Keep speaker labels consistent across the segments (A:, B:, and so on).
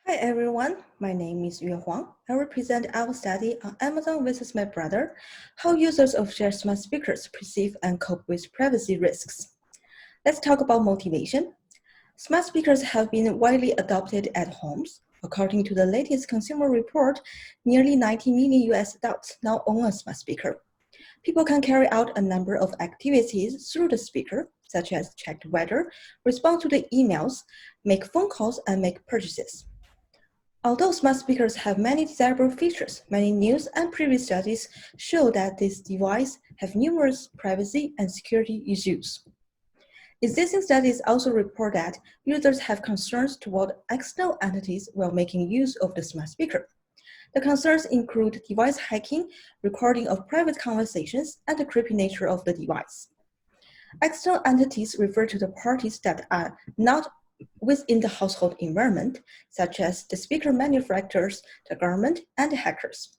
A: Hi everyone, my name is Yue Huang. I represent our study on Amazon versus my brother, how users of shared smart speakers perceive and cope with privacy risks. Let's talk about motivation. Smart speakers have been widely adopted at homes. According to the latest consumer report, nearly 90 million US adults now own a smart speaker. People can carry out a number of activities through the speaker, such as check the weather, respond to the emails, make phone calls, and make purchases. Although smart speakers have many desirable features, many news and previous studies show that these devices have numerous privacy and security issues. Existing studies also report that users have concerns toward external entities while making use of the smart speaker. The concerns include device hacking, recording of private conversations, and the creepy nature of the device. External entities refer to the parties that are not within the household environment, such as the speaker manufacturers, the government, and the hackers.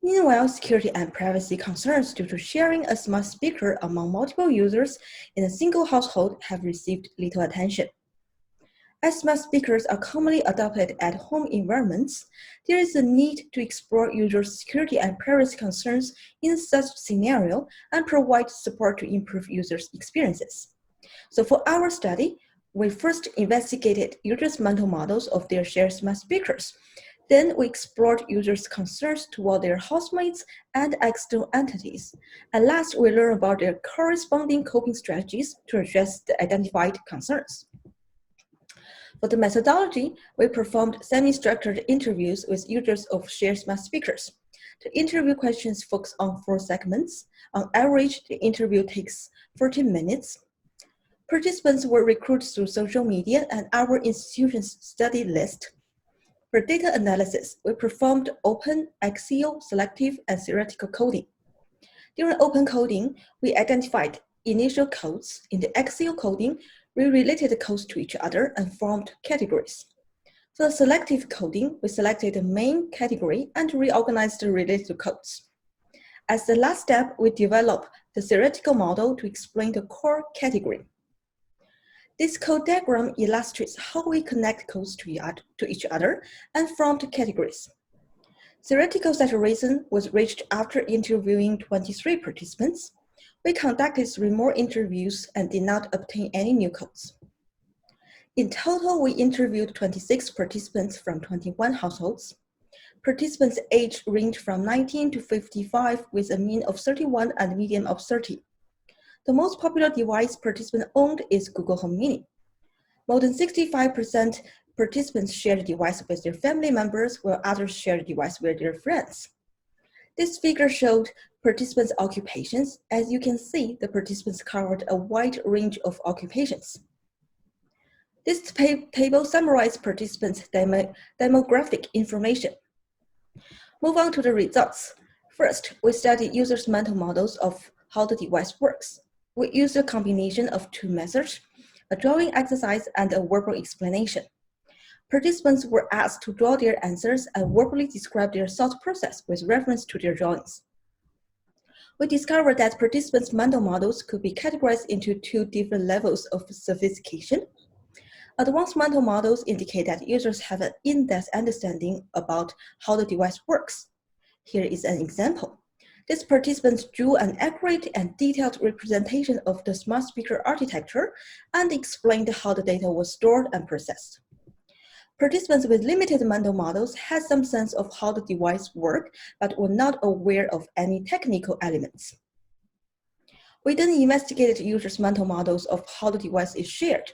A: Meanwhile, security and privacy concerns due to sharing a smart speaker among multiple users in a single household have received little attention. As smart speakers are commonly adopted at home environments, there is a need to explore users' security and privacy concerns in such scenario and provide support to improve users' experiences. So for our study, we first investigated users' mental models of their shared smart speakers. Then we explored users' concerns toward their housemates and external entities. And last, we learned about their corresponding coping strategies to address the identified concerns. For the methodology, we performed semi-structured interviews with users of shared smart speakers. The interview questions focus on 4 segments. On average, the interview takes 14 minutes. Participants were recruited through social media and our institution's study list. For data analysis, we performed open, axial, selective, and theoretical coding. During open coding, we identified initial codes. In the axial coding, we related the codes to each other and formed categories. For the selective coding, we selected the main category and reorganized the related codes. As the last step, we developed the theoretical model to explain the core category. This code diagram illustrates how we connect codes to each other and formed categories. Theoretical saturation was reached after interviewing 23 participants. We conducted 3 more interviews and did not obtain any new codes. In total, we interviewed 26 participants from 21 households. Participants' age ranged from 19 to 55 with a mean of 31 and a median of 30. The most popular device participants owned is Google Home Mini. More than 65% participants shared the device with their family members, while others shared the device with their friends. This figure showed participants' occupations. As you can see, the participants covered a wide range of occupations. This table summarizes participants' demographic information. Move on to the results. First, we studied users' mental models of how the device works. We used a combination of 2 methods, a drawing exercise and a verbal explanation. Participants were asked to draw their answers and verbally describe their thought process with reference to their drawings. We discovered that participants' mental models could be categorized into 2 different levels of sophistication. Advanced mental models indicate that users have an in-depth understanding about how the device works. Here is an example. These participants drew an accurate and detailed representation of the smart speaker architecture and explained how the data was stored and processed. Participants with limited mental models had some sense of how the device worked, but were not aware of any technical elements. We then investigated users' mental models of how the device is shared.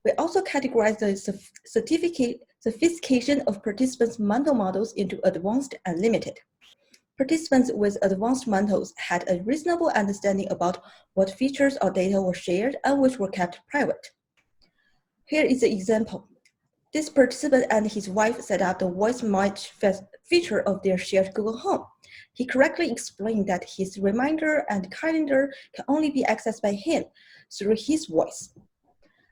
A: We also categorized the sophistication of participants' mental models into advanced and limited. Participants with advanced mentals had a reasonable understanding about what features or data were shared and which were kept private. Here is an example. This participant and his wife set up the voice match feature of their shared Google Home. He correctly explained that his reminder and calendar can only be accessed by him through his voice.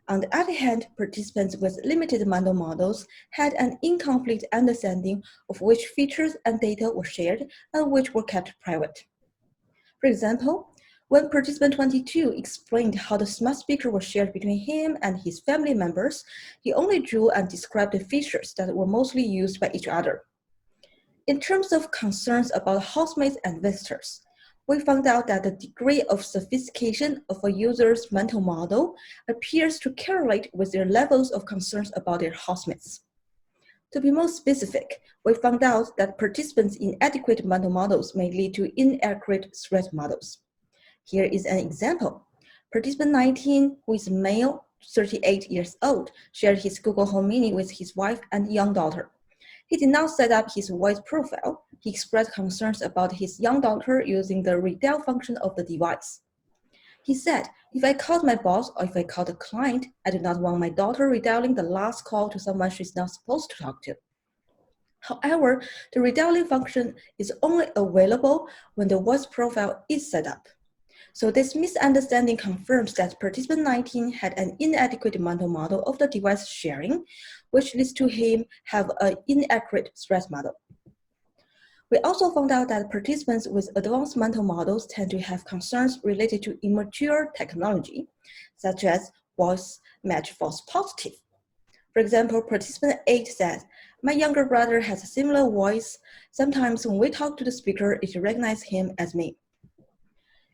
A: On the other hand, participants with limited mental models had an incomplete understanding of which features and data were shared and which were kept private. For example, When participant 22 explained how the smart speaker was shared between him and his family members, he only drew and described the features that were mostly used by each other. In terms of concerns about housemates and visitors, we found out that the degree of sophistication of a user's mental model appears to correlate with their levels of concerns about their housemates. To be more specific, we found out that participants' inadequate mental models may lead to inaccurate threat models. Here is an example. Participant 19, who is male, 38 years old, shared his Google Home Mini with his wife and young daughter. He did not set up his voice profile. He expressed concerns about his young daughter using the redial function of the device. He said, if I called my boss or if I called a client, I do not want my daughter redialing the last call to someone she's not supposed to talk to. However, the redialing function is only available when the voice profile is set up. So this misunderstanding confirms that participant 19 had an inadequate mental model of the device sharing, which leads to him have an inaccurate threat model. We also found out that participants with advanced mental models tend to have concerns related to immature technology, such as voice match false positive. For example, participant 8 said, my younger brother has a similar voice. Sometimes when we talk to the speaker, it recognizes him as me.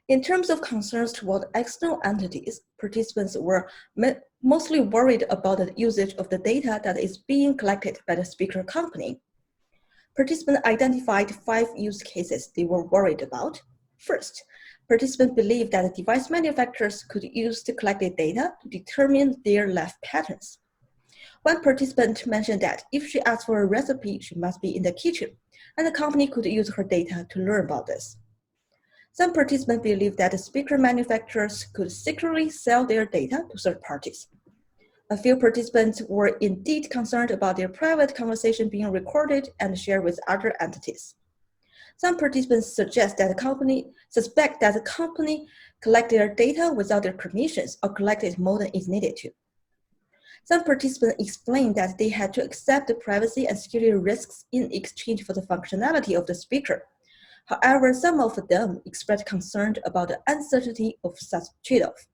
A: In terms of concerns toward external entities, participants were mostly worried about the usage of the data that is being collected by the speaker company. Participants identified 5 use cases they were worried about. First, participants believed that the device manufacturers could use the collected data to determine their life patterns. One participant mentioned that if she asked for a recipe, she must be in the kitchen, and the company could use her data to learn about this. Some participants believe that the speaker manufacturers could secretly sell their data to third parties. A few participants were indeed concerned about their private conversation being recorded and shared with other entities. Some participants suspect that the company collect their data without their permissions or collect it more than is needed to. Some participants explained that they had to accept the privacy and security risks in exchange for the functionality of the speaker. However, some of them expressed concern about the uncertainty of such trade-off.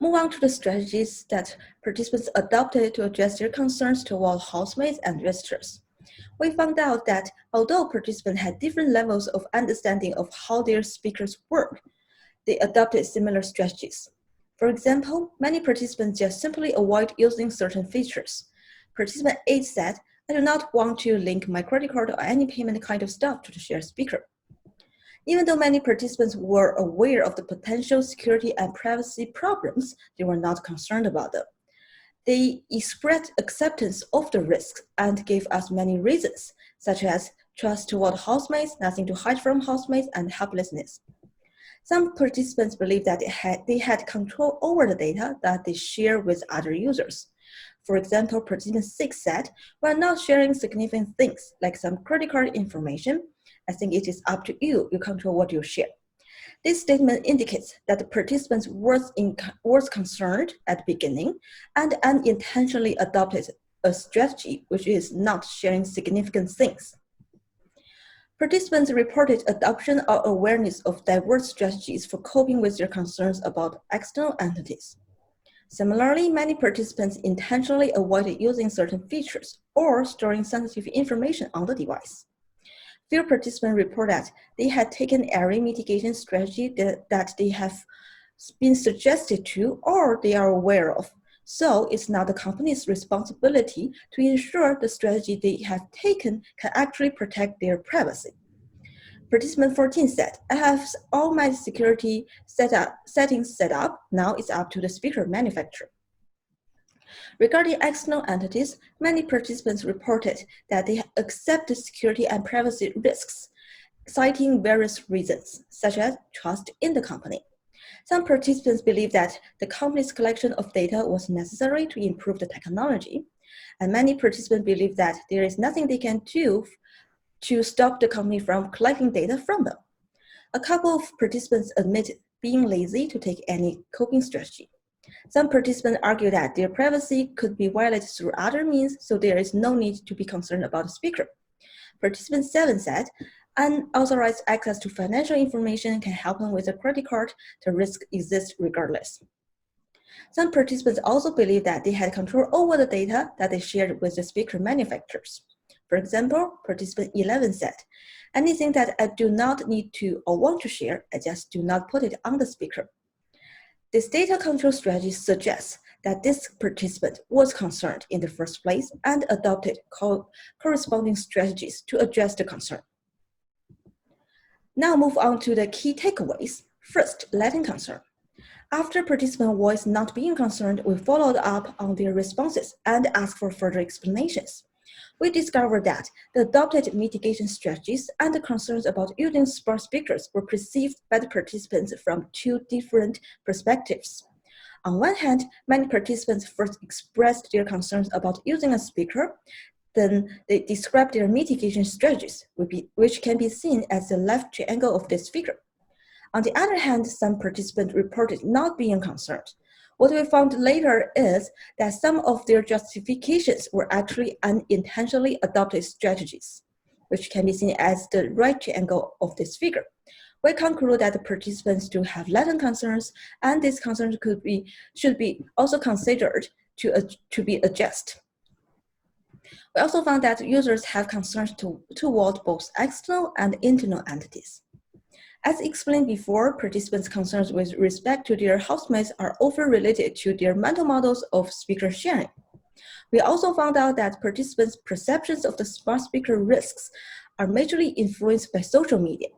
A: Move on to the strategies that participants adopted to address their concerns toward housemates and visitors. We found out that although participants had different levels of understanding of how their speakers work, they adopted similar strategies. For example, many participants just simply avoid using certain features. Participant 8 said, I do not want to link my credit card or any payment kind of stuff to the shared speaker. Even though many participants were aware of the potential security and privacy problems, they were not concerned about them. They expressed acceptance of the risks and gave us many reasons, such as trust toward housemates, nothing to hide from housemates, and helplessness. Some participants believed that they had control over the data that they share with other users. For example, participant 6 said, we're not sharing significant things like some credit card information. I think it is up to you. You control what you share. This statement indicates that the participants was concerned at the beginning and unintentionally adopted a strategy which is not sharing significant things. Participants reported adoption or awareness of diverse strategies for coping with their concerns about external entities. Similarly, many participants intentionally avoided using certain features or storing sensitive information on the device. Few participants report that they had taken every mitigation strategy that they have been suggested to or they are aware of. So it's not the company's responsibility to ensure the strategy they have taken can actually protect their privacy. Participant 14 said, I have all my security settings set up. Now it's up to the speaker manufacturer. Regarding external entities, many participants reported that they accept the security and privacy risks, citing various reasons, such as trust in the company. Some participants believe that the company's collection of data was necessary to improve the technology, and many participants believe that there is nothing they can do to stop the company from collecting data from them. A couple of participants admitted being lazy to take any coping strategy. Some participants argue that their privacy could be violated through other means, so there is no need to be concerned about the speaker. Participant 7 said, Unauthorized access to financial information can happen with a credit card. The risk exists regardless. Some participants also believe that they had control over the data that they shared with the speaker manufacturers. For example, participant 11 said, "Anything that I do not need to or want to share, I just do not put it on the speaker." This data control strategy suggests that this participant was concerned in the first place and adopted corresponding strategies to address the concern. Now move on to the key takeaways. First, letting concern. After participant voiced not being concerned, we followed up on their responses and asked for further explanations. We discovered that the adopted mitigation strategies and the concerns about using smart speakers were perceived by the participants from two different perspectives. On one hand, many participants first expressed their concerns about using a speaker. Then they described their mitigation strategies, which can be seen as the left triangle of this figure. On the other hand, some participants reported not being concerned. What we found later is that some of their justifications were actually unintentionally adopted strategies, which can be seen as the right triangle of this figure. We conclude that the participants do have latent concerns, and these concerns should be also considered to be addressed. We also found that users have concerns toward both external and internal entities. As explained before, participants' concerns with respect to their housemates are often related to their mental models of speaker sharing. We also found out that participants' perceptions of the smart speaker risks are majorly influenced by social media.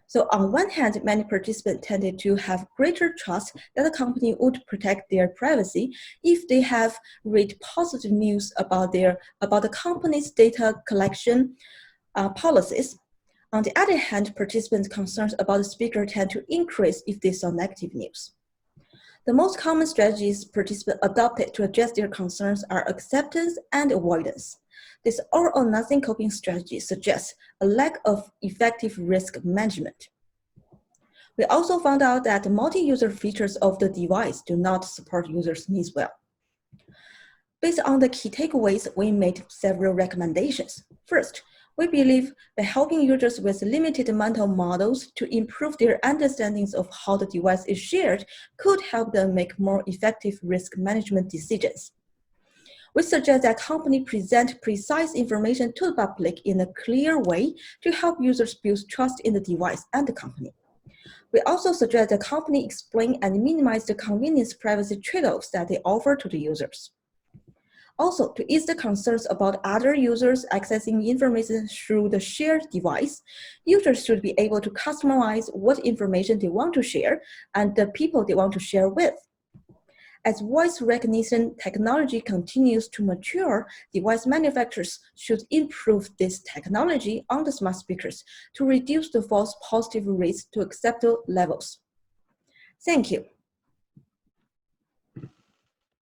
A: So on one hand, many participants tended to have greater trust that the company would protect their privacy if they have read positive news about the company's data collection policies. On the other hand, participants' concerns about the speaker tend to increase if they saw negative news. The most common strategies participants adopted to address their concerns are acceptance and avoidance. This all-or-nothing coping strategy suggests a lack of effective risk management. We also found out that the multi-user features of the device do not support users' needs well. Based on the key takeaways, we made several recommendations. First, we believe by helping users with limited mental models to improve their understandings of how the device is shared could help them make more effective risk management decisions. We suggest that companies present precise information to the public in a clear way to help users build trust in the device and the company. We also suggest that companies explain and minimize the convenience privacy trade-offs that they offer to the users. Also, to ease the concerns about other users accessing information through the shared device, users should be able to customize what information they want to share and the people they want to share with. As voice recognition technology continues to mature, device manufacturers should improve this technology on the smart speakers to reduce the false positive rates to acceptable levels. Thank you.